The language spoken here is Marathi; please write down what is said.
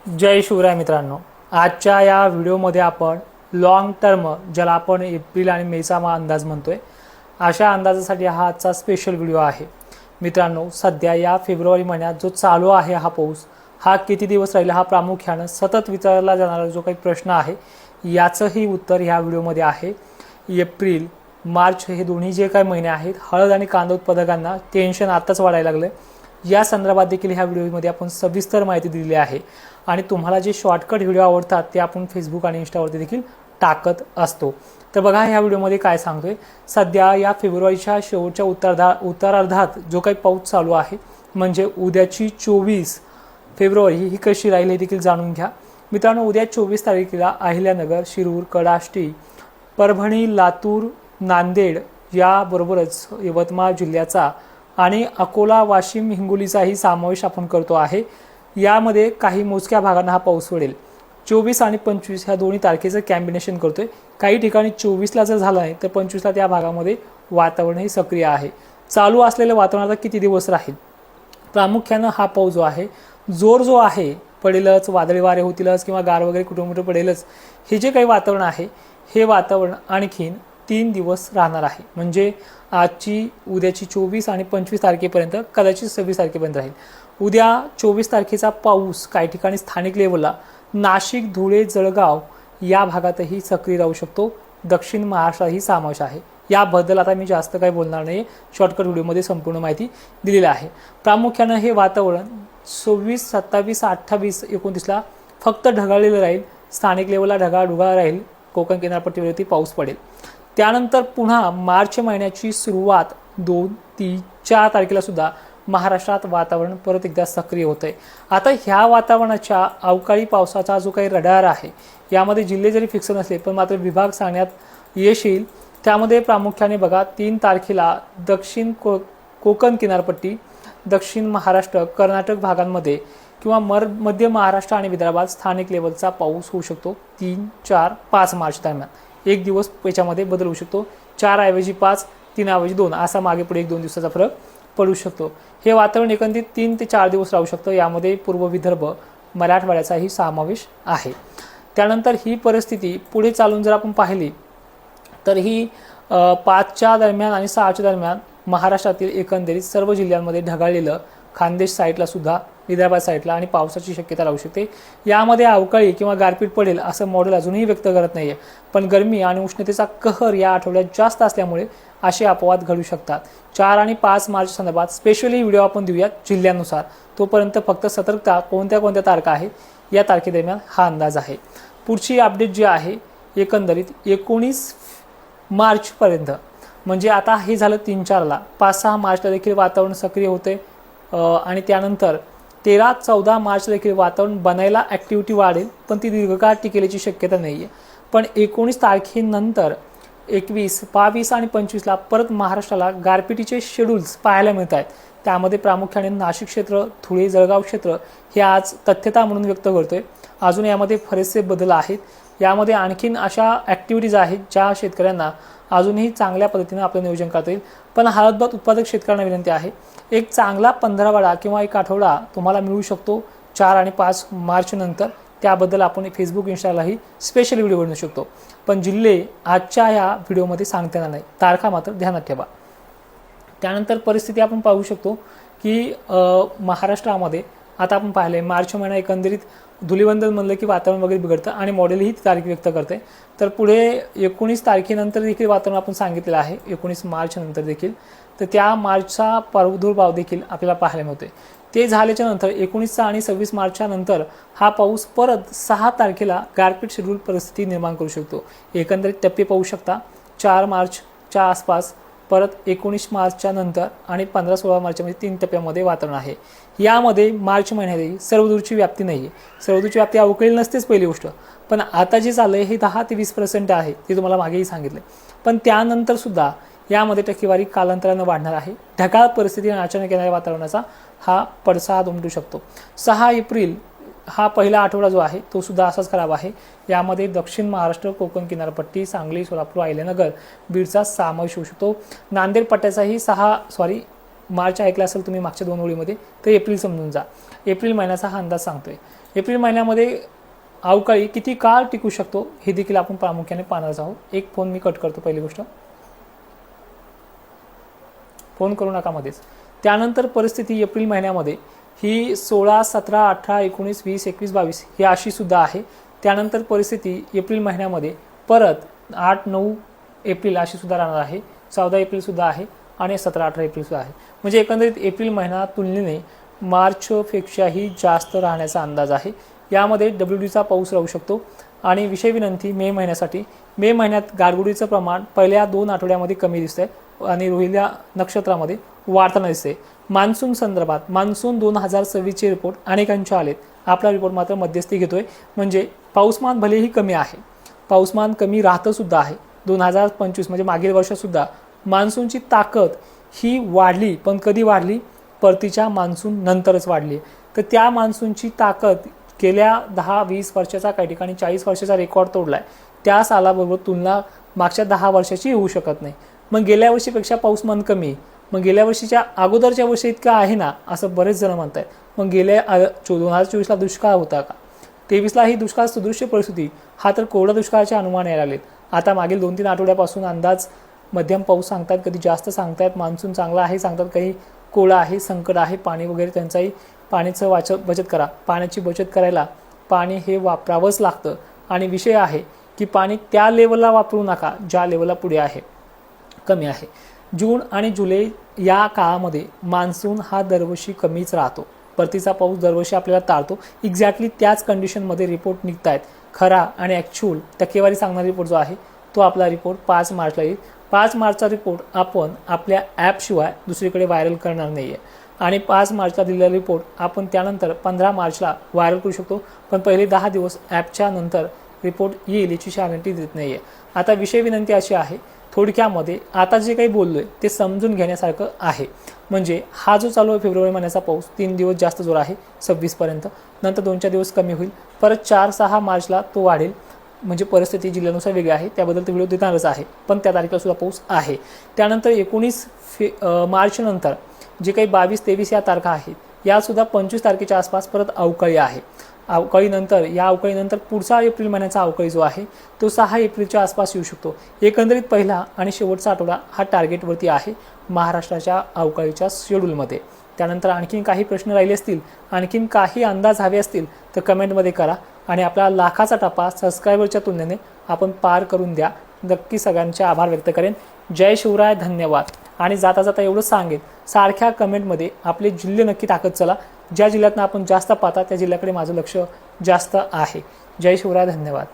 जय शिवराय मित्रांनो, आजच्या या व्हिडिओमध्ये आपण लॉंग टर्म ज्याला आपण एप्रिल आणि मेचा अंदाज म्हणतोय अशा अंदाजासाठी हा आजचा स्पेशल व्हिडिओ आहे। मित्रांनो, सध्या या फेब्रुवारी महिन्यात जो चालू आहे हा पाऊस हा किती दिवस राहील हा प्रामुख्याने सतत विचारला जाणारा जो काही प्रश्न आहे याचंही उत्तर ह्या व्हिडिओमध्ये आहे। एप्रिल मार्च हे दोन्ही जे काही महिने आहेत हळद आणि कांदा उत्पादकांना टेन्शन आताच वाढायला लागले। या संदर्भात देखील ह्या व्हिडिओमध्ये आपण सविस्तर माहिती दिलेली आहे आणि तुम्हाला जे शॉर्टकट व्हिडिओ आवडतात ते आपण फेसबुक आणि इंस्टावरती देखील टाकत असतो। तर बघा ह्या व्हिडिओमध्ये काय सांगतोय, सध्या या फेब्रुवारीच्या शेवटच्या उत्तरार्धात जो काही पाऊस चालू आहे म्हणजे उद्याची 24 फेब्रुवारी ही कशी राहील हे देखील जाणून घ्या। मित्रांनो, उद्या 24 तारखेला अहिल्यानगर, शिरूर, कडाष्टी, परभणी, लातूर, नांदेड याबरोबरच यवतमाळ जिल्ह्याचा आणि अकोला, वाशिम, हिंगोलीचाही समावेश आपण करतो आहे। यामध्ये काही मोजक्या भागांना हा पाऊस पडेल। 24 आणि 25 ह्या दोन्ही तारखेचं कॉम्बिनेशन करतोय। काही ठिकाणी 24ला जर झालं नाही तर 25ला त्या भागामध्ये वातावरणही सक्रिय आहे। चालू असलेल्या वातावरणात किती दिवस राहील? प्रामुख्याने हा पाऊस जो आहे जो आहे पडेलच, वादळी वारे होतीलच किंवा गार वगैरे कुठे पडेलच, हे जे काही वातावरण आहे हे वातावरण आणखीन 3 दिवस राहणार आहे। म्हणजे आजची उद्याची 24 आणि 25 तारखेपर्यंत, कदाचित 26 तारखेपर्यंत राहील। उद्या 24 तारखेचा पाऊस काही ठिकाणी स्थानिक लेवलला नाशिक, धुळे, जळगाव या भागातही सक्रिय राहू शकतो। दक्षिण महाराष्ट्रातही समावेश आहे। याबद्दल आता मी जास्त काही बोलणार नाही, शॉर्टकट व्हिडिओमध्ये संपूर्ण माहिती दिलेली आहे। प्रामुख्याने हे वातावरण 26, 27, 28, 29ला फक्त ढगाळलेलं राहील। स्थानिक लेवलला ढगाळ राहील। कोकण किनारपट्टीवरती पाऊस पडेल। त्यानंतर पुन्हा मार्च महिन्याची सुरुवात 2, 3, 4 तारखेला सुद्धा महाराष्ट्रात वातावरण परत एकदा सक्रिय होतंय। आता ह्या वातावरणाच्या अवकाळी पावसाचा जो काही रडार आहे यामध्ये जिल्हे जरी फिक्स नसले पण मात्र विभाग सांगण्यात यश येईल। त्यामध्ये प्रामुख्याने बघा 3 तारखेला दक्षिण कोकण किनारपट्टी, दक्षिण महाराष्ट्र, कर्नाटक भागांमध्ये किंवा मध्य महाराष्ट्र आणि विदर्भात स्थानिक लेवलचा पाऊस होऊ शकतो। 3, 4, 5 मार्च दरम्यान एक दिवस याच्यामध्ये बदल होऊ शकतो। 4 ऐवजी 5, 3 ऐवजी 2 असा मागे पुढे 1-2 दिवसाचा फरक पडू शकतो। हे वातावरण एकंदरीत 3 ते 4 दिवस राहू शकतं। यामध्ये पूर्व विदर्भ, मराठवाड्याचाही समावेश आहे। त्यानंतर ही परिस्थिती पुढे चालून जर आपण पाहिली तर ही 5च्या दरम्यान आणि 6च्या दरम्यान महाराष्ट्रातील एकंदरीत सर्व जिल्ह्यांमध्ये ढगाळलेलं, खानदेश साईडला सुद्धा, विदर्भात साईडला आणि पावसाची शक्यता राहू शकते। यामध्ये अवकाळी किंवा गारपीट पडेल असं मॉडेल अजूनही व्यक्त करत नाहीये, पण गरमी आणि उष्णतेचा कहर या आठवड्यात जास्त असल्यामुळे असे अपवाद घडू शकतात। 4 आणि 5 मार्च संदर्भात स्पेशली व्हिडिओ आपण देऊयात जिल्ह्यानुसार। तोपर्यंत फक्त सतर्कता कोणत्या तारखा आहेत या तारखेदरम्यान हा अंदाज आहे। पुढची अपडेट जी आहे एकंदरीत 19 मार्च पर्यंत, म्हणजे आता हे झालं 3-4ला, 5-6 मार्चला देखील वातावरण सक्रिय होते आणि त्यानंतर 13-14 मार्चला देखील वातावरण बनायला ॲक्टिव्हिटी वाढेल, पण ती दीर्घकाळ टिकेल्याची शक्यता नाही आहे। पण 19 तारखेनंतर 21, 22 आणि 25ला परत महाराष्ट्राला गारपिटीचे शेड्यूल्स पाहायला मिळत आहेत। त्यामध्ये प्रामुख्याने नाशिक क्षेत्र, धुळे, जळगाव क्षेत्र हे आज तथ्यता म्हणून व्यक्त करतोय। अजून यामध्ये बरेचसे बदल आहेत। यामध्ये आणखीन अशा ॲक्टिव्हिटीज आहेत ज्या शेतकऱ्यांना अजूनही चांगल्या पद्धतीने आपलं नियोजन करता येईल। पण हळदभात उत्पादक शेतकऱ्यांना विनंती आहे, एक चांगला 15वाडा किंवा एक आठवडा तुम्हाला मिळू शकतो 4 आणि 5 मार्च नंतर। त्याबद्दल आपण फेसबुक, इंस्टालाही स्पेशल व्हिडिओ बनवू शकतो। पण जिल्हे आजच्या या व्हिडिओमध्ये सांगता येणार नाही, तारखा मात्र ध्यानात ठेवा। त्यानंतर परिस्थिती आपण पाहू शकतो की महाराष्ट्रामध्ये आता आपण पाहिले मार्च महिना एकंदरीत धुलीवंदन म्हणलं की वातावरण वगैरे बिघडतं आणि मॉडेलही ती तारीख व्यक्त करते। तर पुढे 19 तारखेनंतर देखील वातावरण आपण सांगितलेलं आहे, 19 मार्च नंतर देखील, तर त्या मार्चचा प्रादुर्भाव देखील आपल्याला पाहायला मिळतोय। ते झाल्याच्या नंतर 19 आणि 26 मार्चच्या नंतर हा पाऊस परत 6 तारखेला गारपीट शेड्यूल परिस्थिती निर्माण करू शकतो। एकंदरीत टप्पे पाहू शकता, 4 मार्चच्या आसपास, परत 19 मार्चच्या नंतर आणि 15-16 मार्चमध्ये 3 टप्प्यामध्ये वातावरण आहे। यामध्ये मार्च महिन्यातही सर्वदूरची व्याप्ती नाही आहे। सर्वदूरची व्याप्ती अवकाळी नसतेच पहिली गोष्ट, पण आता जे चाललंय हे 10 ते 20% आहे, ते तुम्हाला मागेही सांगितले। पण त्यानंतर सुद्धा यामध्ये टक्केवारी कालांतराने वाढणार आहे। ढगाळ परिस्थिती आणि अचानक येणाऱ्या वातावरणाचा हा पडसाद उमटू शकतो। 6 एप्रिल हा पहिला आठवडा जो आहे तो सुद्धा असाच खराब आहे। यामध्ये दक्षिण महाराष्ट्र, कोकण किनारपट्टी, सांगली, सोलापूर, अहिल्यानगर, बीडचा समावेश होऊ शकतो। नांदेड पट्ट्याचाही मार्च ऐकला असेल तुम्ही मागच्या 2 ओळीमध्ये, तर एप्रिल समजून जा। एप्रिल महिन्याचा हा अंदाज सांगतोय। एप्रिल महिन्यामध्ये अवकाळी किती काळ टिकू शकतो हे देखील आपण प्रामुख्याने पाहणार आहोत. एक फोन मी कट करतो. पहिली गोष्ट, फोन करू नका मध्येच. त्यानंतर परिस्थिती एप्रिल महिन्यामध्ये ही 16, 17, 18, 19, 20, 21, 22 ही अशी सुद्धा आहे. त्यानंतर परिस्थिती एप्रिल महिन्यामध्ये परत 8, 9 एप्रिल अशी सुद्धा राहणार आहे. 14 एप्रिल सुद्धा आहे आणि 17, 18 एप्रिल सुद्धा आहे. म्हणजे एकंदरीत एप्रिल महिना तुलनेने मार्चपेक्षाही जास्त राहण्याचा अंदाज आहे. यामध्ये WDचा पाऊस राहू शकतो. आणि विषय विनंती, मे महिन्यासाठी मे महिन्यात गारगुडीचं प्रमाण पहिल्या 2 आठवड्यामध्ये कमी दिसतंय आणि रोहिल्या नक्षत्रामध्ये वाढताना दिसते. मान्सून संदर्भात मान्सून 2026चे रिपोर्ट अनेकांचे आलेत. आपला रिपोर्ट मात्र मध्यस्थी घेतोय. म्हणजे पाऊसमान भलेही कमी आहे, पाऊसमान कमी राहतं सुद्धा आहे. 2025 म्हणजे मागील वर्षातसुद्धा मान्सूनची ताकद ही वाढली, पण कधी वाढली? परतीच्या मान्सून नंतरच वाढली. तर त्या मान्सूनची ताकद गेल्या 10-20 वर्षाचा, काही ठिकाणी 40 वर्षाचा रेकॉर्ड तोडलाय. त्या सालाबरोबर तुलना मागच्या 10 वर्षाची होऊ शकत नाही. मग गेल्या वर्षीपेक्षा पाऊसमान कमी, मग गेल्या वर्षीच्या अगोदरच्या वर्षी इतका आहे ना, असं बरेच जण म्हणतात. मग गेल्या 2024ला दुष्काळ होता का? 23ला ही दुष्काळ सदृश्य परिस्थिती, हा तर कोरडा दुष्काळाचे अनुमान यायला लागलेत. आता मागील 2-3 आठवड्यापासून अंदाज मध्यम पाऊस सांगतात, कधी जास्त सांगतात. मान्सून चांगला आहे सांगतात, काही कोरडा आहे, संकट आहे, पाणी वगैरे त्यांचाही पाण्याचं बचत करा. पाण्याची बचत करायला पाणी हे वापरावंच लागतं. आणि विषय आहे की पाणी त्या लेवलला वापरू नका ज्या लेवलला पुढे आहे, कमी आहे. जून आणि जुलै या काळामध्ये मान्सून हा दरवर्षी कमीच राहतो. परतीचा पाऊस दरवर्षी आपल्याला टाळतो. एक्झॅक्टली त्याच कंडिशनमध्ये रिपोर्ट निघत आहेत. खरा आणि ॲक्च्युअल टक्केवारी सांगणारा रिपोर्ट जो आहे तो आपला रिपोर्ट 5 मार्चला येईल. 5 मार्चचा रिपोर्ट आपण आपल्या ॲपशिवाय दुसरीकडे व्हायरल करणार नाही आहे. आणि 5 मार्चला दिलेला रिपोर्ट आपण त्यानंतर 15 मार्चला व्हायरल करू शकतो. पण पहिले 10 दिवस ॲपच्या नंतर रिपोर्ट येईल याची गॅरंटी देत नाही आहे. आता विषय विनंती अशी आहे, थोडक्यामध्ये आता जे काही बोललोय ते समजून घेण्यासारखं आहे. म्हणजे हा जो चालू आहे फेब्रुवारी महिन्याचा पाऊस 3 दिवस जास्त जोर आहे 26 पर्यंत, नंतर 2-4 दिवस कमी होईल, परत 4-6 मार्चला तो वाढेल. म्हणजे परिस्थिती जिल्ह्यानुसार वेगळी आहे, त्याबद्दल तो व्हिडिओ देणारच आहे. पण त्या तारखेला सुद्धा पाऊस आहे. त्यानंतर 19 मार्च नंतर जे काही 22-23 या तारखा आहेत यासुद्धा 25 तारखेच्या आसपास परत अवकाळी आहे. या अवकाळीनंतर पुढचा एप्रिल महिन्याचा अवकाळी जो आहे तो 6 एप्रिलच्या आसपास येऊ शकतो. एकंदरीत पहिला आणि शेवटचा आठवडा हा टार्गेटवरती आहे महाराष्ट्राच्या अवकाळीच्या शेड्यूलमध्ये. त्यानंतर आणखीन काही प्रश्न राहिले असतील, आणखीन काही अंदाज हवे असतील तर कमेंटमध्ये करा. आणि आपला लाखाचा टप्पा सबस्क्रायबरच्या तुलनेने आपण पार करून द्या. नक्की सगळ्यांचे आभार व्यक्त करेन. जय शिवराय, धन्यवाद. आणि जाता जाता एवढंच सांगेन, सारख्या कमेंटमध्ये आपले जिल्हे नक्की टाकत चला. ज्या जिल्ह्यातनं आपण जास्त पाहता त्या जिल्ह्याकडे माझं लक्ष जास्त आहे. जय शिवराय, धन्यवाद.